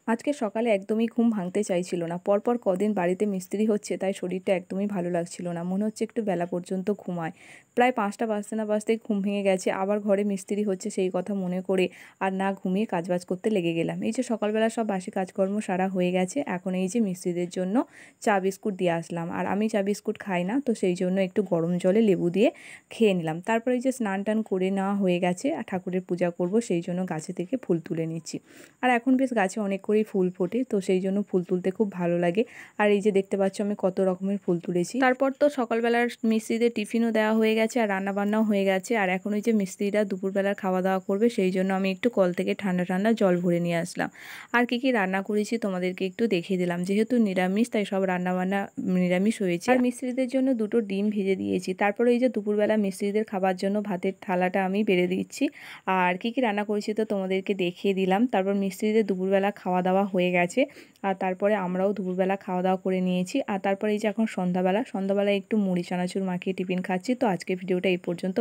আজকে সকালে একদমই ঘুম ভাঙতে চাইছিল না। পরপর কদিন বাড়িতে মিস্ত্রি হচ্ছে, তাই শরীরটা একদমই ভালো লাগছিল না। মনে হচ্ছে একটু বেলা পর্যন্ত ঘুমায়। প্রায় ৫টা বাজতে না বাজতেই ঘুম ভেঙে গেছে। আবার ঘরে মিস্ত্রি হচ্ছে সেই কথা মনে করে আর না ঘুমিয়ে কাজবাজ করতে লেগে গেলাম। এই যে সকালবেলা সব বাসি কাজকর্ম সারা হয়ে গেছে। এখন এই যে মিস্ত্রিদের জন্য চা বিস্কুট দিয়ে আসলাম। আর আমি চা বিস্কুট খাই না, তো সেই জন্য একটু গরম জলে লেবু দিয়ে খেয়ে নিলাম। তারপরে এই যে স্নান টান করে নেওয়া হয়ে গেছে, আর ঠাকুরের পূজা করব, সেই জন্য গাছে থেকে ফুল তুলে নিচ্ছি। আর এখন বেশ গাছে অনেক করেই ফুল ফোটে, তো সেই জন্য ফুল তুলতে খুব ভালো লাগে। আর এই যে দেখতে পাচ্ছ আমি কত রকমের ফুল তুলেছি। তারপর তো সকালবেলার মিস্ত্রিদের টিফিনও দেওয়া হয়ে গেছে আর রান্নাবান্নাও হয়ে গেছে। আর এখন ওই যে মিস্ত্রিরা দুপুরবেলার খাওয়া দাওয়া করবে, সেই জন্য আমি একটু কল থেকে ঠান্ডা ঠান্ডা জল ভরে নিয়ে আসলাম। আর কি কি রান্না করেছি তোমাদেরকে একটু দেখিয়ে দিলাম। যেহেতু নিরামিষ, তাই সব রান্নাবান্না নিরামিষ হয়েছে। আর মিস্ত্রিদের জন্য দুটো ডিম ভেজে দিয়েছি। তারপরে এই যে দুপুরবেলা মিস্ত্রিদের খাবার জন্য ভাতের থালাটা আমি বেড়ে দিচ্ছি। আর কি কি রান্না করেছি তো তোমাদেরকে দেখিয়ে দিলাম। তারপর মিস্ত্রিদের দুপুরবেলা খাওয়া দাওয়া হয়ে গেছে, আর তারপরে আমরাও দুপুরবেলা খাওয়া দাওয়া করে নিয়েছি। আর তারপরে এই যে এখন সন্ধ্যাবেলা একটু মুড়ি চানাচুর মাখিয়ে টিফিন খাচ্ছি। তো আজকে ভিডিওটা এই পর্যন্ত।